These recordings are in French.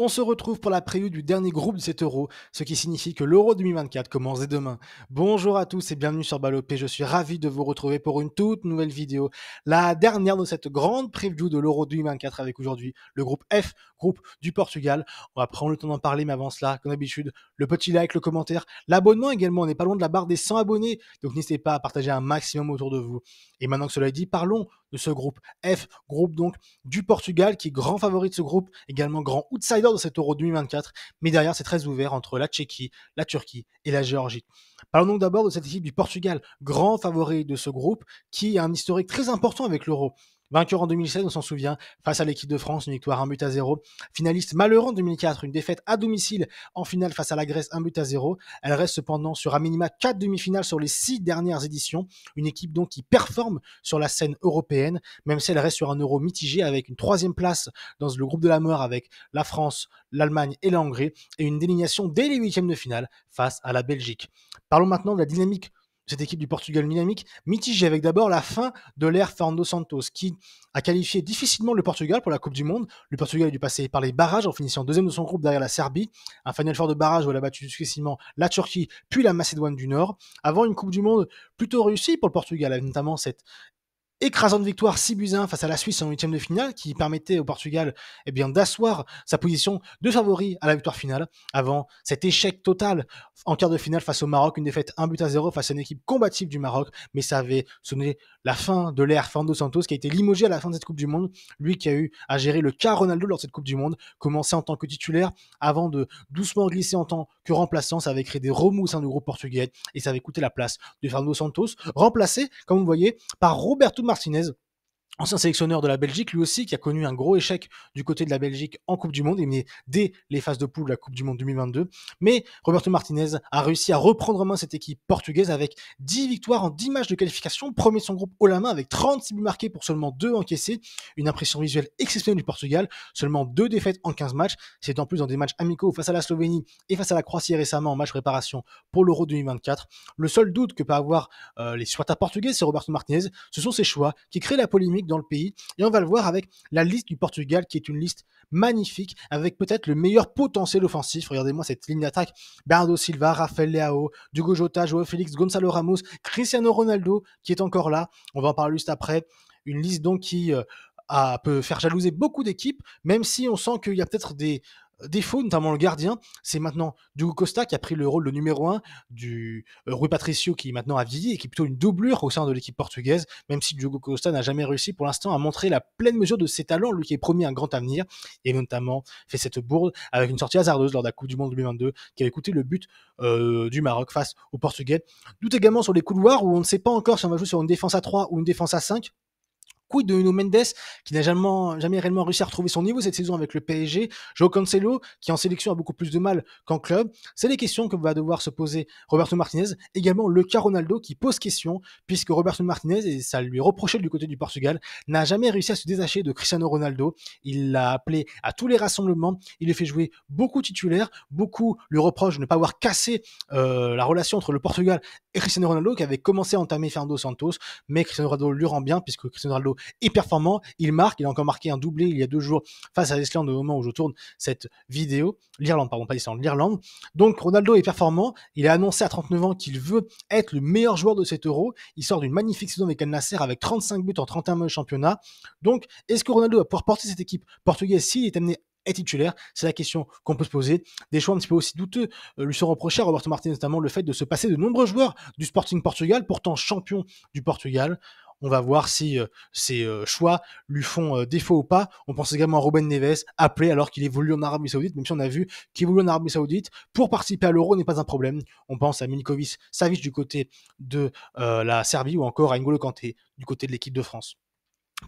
On se retrouve pour la preview du dernier groupe de cet Euro, ce qui signifie que l'Euro 2024 commence dès demain. Bonjour à tous et bienvenue sur Ballopé, je suis ravi de vous retrouver pour une toute nouvelle vidéo, la dernière de cette grande preview de l'Euro 2024 avec aujourd'hui le groupe F, groupe du Portugal. On va prendre le temps d'en parler, mais avant cela, comme d'habitude, le petit like, le commentaire, l'abonnement également, on n'est pas loin de la barre des 100 abonnés, donc n'hésitez pas à partager un maximum autour de vous. Et maintenant que cela est dit, parlons de ce groupe F, groupe donc du Portugal, qui est grand favori de ce groupe, également grand outsider de cet Euro 2024, mais derrière c'est très ouvert entre la Tchéquie, la Turquie et la Géorgie. Parlons donc d'abord de cette équipe du Portugal, grand favori de ce groupe, qui a un historique très important avec l'Euro. Vainqueur en 2016, on s'en souvient, face à l'équipe de France, une victoire 1-0. Finaliste malheureux en 2004, une défaite à domicile en finale face à la Grèce 1-0. Elle reste cependant sur un minima 4 demi-finales sur les 6 dernières éditions. Une équipe donc qui performe sur la scène européenne, même si elle reste sur un Euro mitigé avec une 3e place dans le groupe de la mort avec la France, l'Allemagne et la Hongrie, et une délignation dès les 8e de finale face à la Belgique. Parlons maintenant de la dynamique de cette équipe du Portugal, dynamique mitigée avec d'abord la fin de l'ère Fernando Santos qui a qualifié difficilement le Portugal pour la Coupe du Monde. Le Portugal a dû passer par les barrages en finissant 2e de son groupe derrière la Serbie, un Final Four de barrage où elle a battu successivement la Turquie puis la Macédoine du Nord, avant une Coupe du Monde plutôt réussie pour le Portugal, avec notamment cette écrasante victoire 6-1 face à la Suisse en 8e de finale qui permettait au Portugal d'asseoir sa position de favori à la victoire finale avant cet échec total en quart de finale face au Maroc, une défaite 1-0 face à une équipe combative du Maroc, mais ça avait sonné la fin de l'ère Fernando Santos qui a été limogé à la fin de cette Coupe du Monde, lui qui a eu à gérer le cas Ronaldo lors de cette Coupe du Monde, commencé en tant que titulaire avant de doucement glisser en tant que remplaçant. Ça avait créé des remous au sein du groupe portugais et ça avait coûté la place de Fernando Santos, remplacé, comme vous le voyez, par Roberto Martinez, ancien sélectionneur de la Belgique, lui aussi, qui a connu un gros échec du côté de la Belgique en Coupe du Monde, éliminé dès les phases de poule de la Coupe du Monde 2022. Mais Roberto Martinez a réussi à reprendre en main cette équipe portugaise avec 10 victoires en 10 matchs de qualification, premier de son groupe haut la main avec 36 buts marqués pour seulement 2 encaissés. Une impression visuelle exceptionnelle du Portugal, seulement 2 défaites en 15 matchs. C'est en plus dans des matchs amicaux face à la Slovénie et face à la Croatie récemment en match préparation pour l'Euro 2024. Le seul doute que peut avoir les supporters portugais, c'est Roberto Martinez. Ce sont ses choix qui créent la polémique dans le pays. Et on va le voir avec la liste du Portugal, qui est une liste magnifique, avec peut-être le meilleur potentiel offensif. Regardez-moi cette ligne d'attaque. Bernardo Silva, Rafael Leao, Diogo Jota, João Félix, Gonçalo Ramos, Cristiano Ronaldo, qui est encore là. On va en parler juste après. Une liste donc qui peut faire jalouser beaucoup d'équipes, même si on sent qu'il y a peut-être des défauts, notamment le gardien. C'est maintenant Diogo Costa qui a pris le rôle de numéro 1 du Rui Patricio qui maintenant a vieilli et qui est plutôt une doublure au sein de l'équipe portugaise, même si Diogo Costa n'a jamais réussi pour l'instant à montrer la pleine mesure de ses talents, lui qui est promis un grand avenir, et notamment fait cette bourde avec une sortie hasardeuse lors de la Coupe du Monde 2022 qui avait coûté le but du Maroc face aux Portugais. Doute également sur les couloirs où on ne sait pas encore si on va jouer sur une défense à 3 ou une défense à 5. Quid de Nuno Mendes, qui n'a jamais réellement réussi à retrouver son niveau cette saison avec le PSG, João Cancelo, qui en sélection a beaucoup plus de mal qu'en club. C'est les questions que va devoir se poser Roberto Martinez. Également le cas Ronaldo qui pose question, puisque Roberto Martinez, et ça lui reprochait du côté du Portugal, n'a jamais réussi à se détacher de Cristiano Ronaldo. Il l'a appelé à tous les rassemblements, il le fait jouer beaucoup titulaire, beaucoup lui reprochent de ne pas avoir cassé la relation entre le Portugal et Cristiano Ronaldo, qui avait commencé à entamer Fernando Santos, mais Cristiano Ronaldo lui rend bien, puisque Cristiano Ronaldo est performant, il marque, il a encore marqué un doublé il y a 2 jours face à l'Islande au moment où je tourne cette vidéo, l'Irlande, pardon, pas l'Islande, l'Irlande. Donc Ronaldo est performant, il a annoncé à 39 ans qu'il veut être le meilleur joueur de cet Euro, il sort d'une magnifique saison avec Al Nassr avec 35 buts en 31 matchs de championnat. Donc est-ce que Ronaldo va pouvoir porter cette équipe portugaise s'il est amené est titulaire? C'est la question qu'on peut se poser. Des choix un petit peu aussi douteux lui sont reprochés à Roberto Martinez, notamment le fait de se passer de nombreux joueurs du Sporting Portugal, pourtant champion du Portugal. On va voir si ces choix lui font défaut ou pas. On pense également à Ruben Neves, appelé alors qu'il évolue en Arabie Saoudite, même si on a vu qu'il évolue en Arabie Saoudite. Pour participer à l'Euro n'est pas un problème. On pense à Milinkovic Savic du côté de la Serbie ou encore à N'Golo Kanté du côté de l'équipe de France.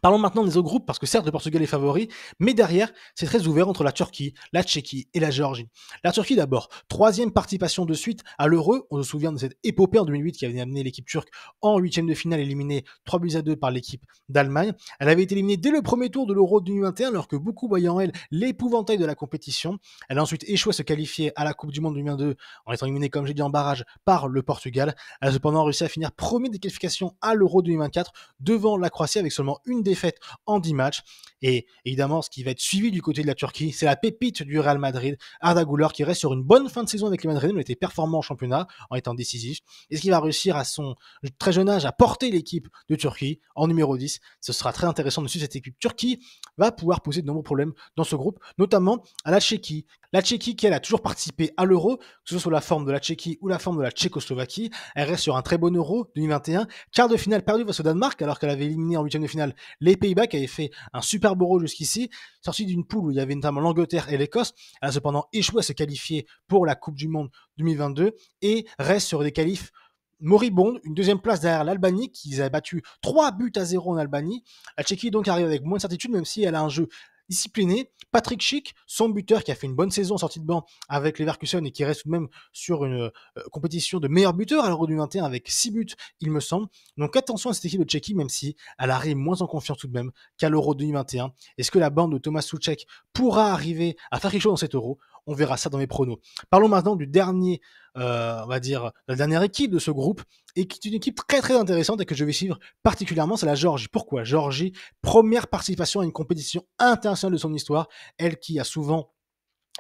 Parlons maintenant des autres groupes, parce que certes le Portugal est favori, mais derrière, c'est très ouvert entre la Turquie, la Tchéquie et la Géorgie. La Turquie d'abord, 3e participation de suite à l'Euro. On se souvient de cette épopée en 2008 qui avait amené l'équipe turque en 8e de finale, éliminée 3-2 par l'équipe d'Allemagne. Elle avait été éliminée dès le premier tour de l'Euro 2021, alors que beaucoup voyaient en elle l'épouvantail de la compétition. Elle a ensuite échoué à se qualifier à la Coupe du Monde 2022 en étant éliminée, comme j'ai dit, en barrage par le Portugal. Elle a cependant réussi à finir premier des qualifications à l'Euro 2024 devant la Croatie avec seulement une défaite en 10 matchs. Et évidemment, ce qui va être suivi du côté de la Turquie, c'est la pépite du Real Madrid, Arda Güler, qui reste sur une bonne fin de saison avec les Madrilènes, il était performant en championnat en étant décisif. Est-ce qu'il va réussir à son très jeune âge à porter l'équipe de Turquie en numéro 10? Ce sera très intéressant de suivre cette équipe. Turquie va pouvoir poser de nombreux problèmes dans ce groupe, notamment à la Tchéquie. La Tchéquie, qui elle a toujours participé à l'Euro, que ce soit sous la forme de la Tchéquie ou la forme de la Tchécoslovaquie, elle reste sur un très bon Euro 2021. Quart de finale perdu face au Danemark, alors qu'elle avait éliminé en huitième de finale les Pays-Bas, qui avaient fait un super Euro jusqu'ici, sortie d'une poule où il y avait notamment l'Angleterre et l'Écosse. Elle a cependant échoué à se qualifier pour la Coupe du Monde 2022 et reste sur des qualifs moribondes, une deuxième place derrière l'Albanie, qui avaient battu 3-0 en Albanie. La Tchéquie donc arrive avec moins de certitude, même si elle a un jeu discipliné. Patrick Schick, son buteur, qui a fait une bonne saison en sortie de banc avec Leverkusen et qui reste tout de même sur une compétition de meilleur buteur à l'Euro 2021 avec 6 buts, il me semble. Donc attention à cette équipe de Tchéquie, même si elle arrive moins en confiance tout de même qu'à l'Euro 2021. Est-ce que la bande de Thomas Souček pourra arriver à faire quelque chose dans cet Euro? On verra ça dans mes pronos. Parlons maintenant du dernier, on va dire, la dernière équipe de ce groupe, et qui est une équipe très très intéressante et que je vais suivre particulièrement, c'est la Géorgie. Pourquoi? Géorgie, première participation à une compétition internationale de son histoire, elle qui a souvent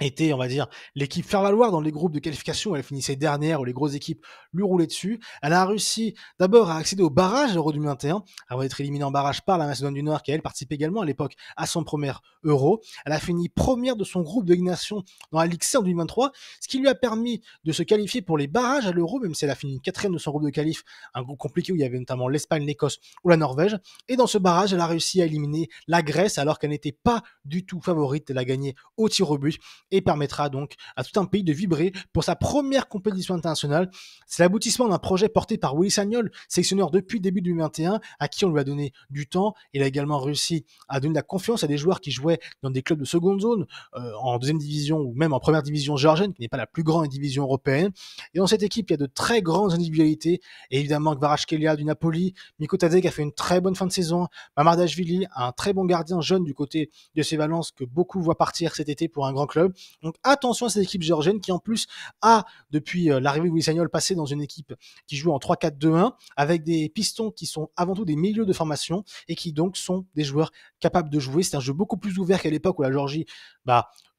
était, on va dire, l'équipe faire valoir dans les groupes de qualification où elle finissait dernière, où les grosses équipes lui roulaient dessus. Elle a réussi d'abord à accéder au barrage de l'Euro 2021, avant d'être éliminée en barrage par la Macédoine du Nord, qui elle participait également à l'époque à son premier Euro. Elle a fini première de son groupe de Ligue Nations dans la Ligue C en 2023, ce qui lui a permis de se qualifier pour les barrages à l'Euro, même si elle a fini quatrième de son groupe de qualif, un groupe compliqué où il y avait notamment l'Espagne, l'Écosse ou la Norvège. Et dans ce barrage, elle a réussi à éliminer la Grèce alors qu'elle n'était pas du tout favorite. Elle a gagné au tir au but et permettra donc à tout un pays de vibrer pour sa première compétition internationale. C'est l'aboutissement d'un projet porté par Willy Sagnol, sélectionneur depuis le début 2021, à qui on lui a donné du temps. Il a également réussi à donner de la confiance à des joueurs qui jouaient dans des clubs de seconde zone, en deuxième division ou même en première division géorgienne, qui n'est pas la plus grande division européenne. Et dans cette équipe, il y a de très grandes individualités. Et évidemment, Kvaratskhelia du Napoli, Miko Tadej a fait une très bonne fin de saison, Mamardashvili, un très bon gardien jeune du côté de ses Valence que beaucoup voient partir cet été pour un grand club. Donc attention à cette équipe géorgienne qui en plus a, depuis l'arrivée de Willy Sagnol, passé dans une équipe qui joue en 3-4-2-1 avec des pistons qui sont avant tout des milieux de formation et qui donc sont des joueurs capables de jouer. C'est un jeu beaucoup plus ouvert qu'à l'époque où la Géorgie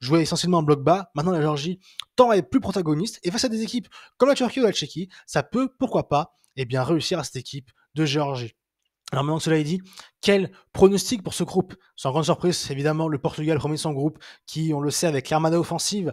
jouait essentiellement en bloc bas. Maintenant la Géorgie tend à être plus protagoniste et face à des équipes comme la Turquie ou la Tchéquie, ça peut, pourquoi pas, réussir à cette équipe de Géorgie. Alors maintenant que cela est dit, quel pronostic pour ce groupe? Sans grande surprise, évidemment, le Portugal premier de son groupe, qui, on le sait, avec l'armada offensive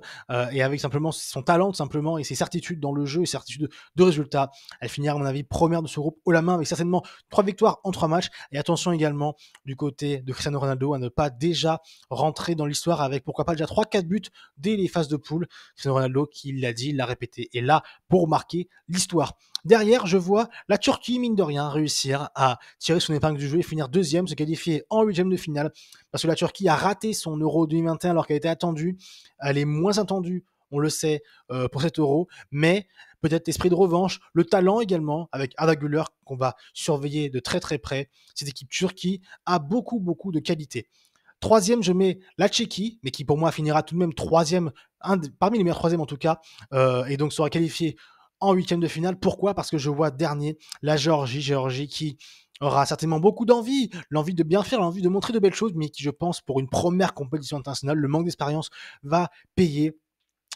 et avec simplement son talent, tout simplement, et ses certitudes dans le jeu et ses certitudes de résultats, elle finira, à mon avis, première de ce groupe haut la main, avec certainement 3 victoires en 3 matchs. Et attention également, du côté de Cristiano Ronaldo, à ne pas déjà rentrer dans l'histoire avec, pourquoi pas, déjà 3-4 buts dès les phases de poule. Cristiano Ronaldo, qui l'a dit, l'a répété, est là pour marquer l'histoire. Derrière, je vois la Turquie, mine de rien, réussir à tirer son épingle du jeu et finir deuxième, se qualifier en huitième de finale, parce que la Turquie a raté son Euro 2021 alors qu'elle était attendue. Elle est moins attendue, on le sait, pour cet Euro, mais peut-être l'esprit de revanche, le talent également, avec Arda Güler, qu'on va surveiller de très très près. Cette équipe Turquie a beaucoup beaucoup de qualité. Troisième, je mets la Tchéquie, mais qui pour moi finira tout de même troisième, parmi les meilleurs troisièmes en tout cas, et donc sera qualifié en huitième de finale. Pourquoi? Parce que je vois dernier la Géorgie qui aura certainement beaucoup d'envie, l'envie de bien faire, l'envie de montrer de belles choses, mais qui, je pense, pour une première compétition internationale, le manque d'expérience va payer.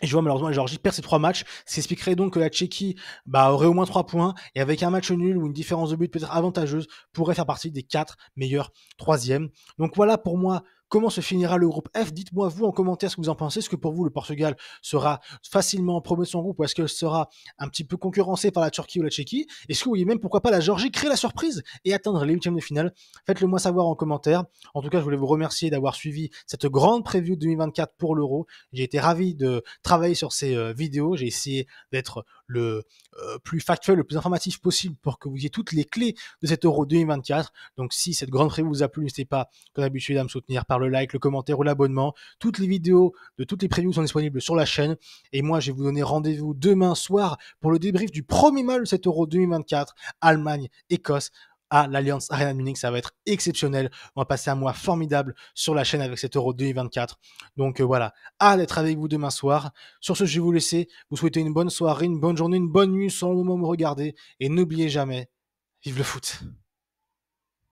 Et je vois malheureusement la Géorgie perd ses 3 matchs. Ça expliquerait donc que la Tchéquie aurait au moins 3 points et avec un match nul ou une différence de but peut-être avantageuse pourrait faire partie des 4 meilleurs troisièmes. Donc voilà pour moi comment se finira le groupe F. Dites-moi vous en commentaire ce que vous en pensez. Est-ce que pour vous le Portugal sera facilement premier de son groupe ou est-ce qu'elle sera un petit peu concurrencée par la Turquie ou la Tchéquie? Est-ce que vous voyez même pourquoi pas la Géorgie créer la surprise et atteindre les huitièmes de finale? Faites-le moi savoir en commentaire. En tout cas, je voulais vous remercier d'avoir suivi cette grande preview 2024 pour l'Euro. J'ai été ravi de travailler sur ces vidéos. J'ai essayé d'être le plus factuel, le plus informatif possible pour que vous ayez toutes les clés de cet Euro 2024. Donc si cette grande preview vous a plu, n'hésitez pas, comme d'habitude, à me soutenir par le like, le commentaire ou l'abonnement. Toutes les vidéos de toutes les previews sont disponibles sur la chaîne. Et moi, je vais vous donner rendez-vous demain soir pour le débrief du premier match de cet Euro 2024, Allemagne-Écosse, à l'Allianz Arena de Munich. Ça va être exceptionnel. On va passer un mois formidable sur la chaîne avec cet Euro 2024. Donc voilà, hâte d'être avec vous demain soir. Sur ce, je vais vous laisser. Vous souhaiter une bonne soirée, une bonne journée, une bonne nuit selon le moment où vous me regardez. Et n'oubliez jamais, vive le foot.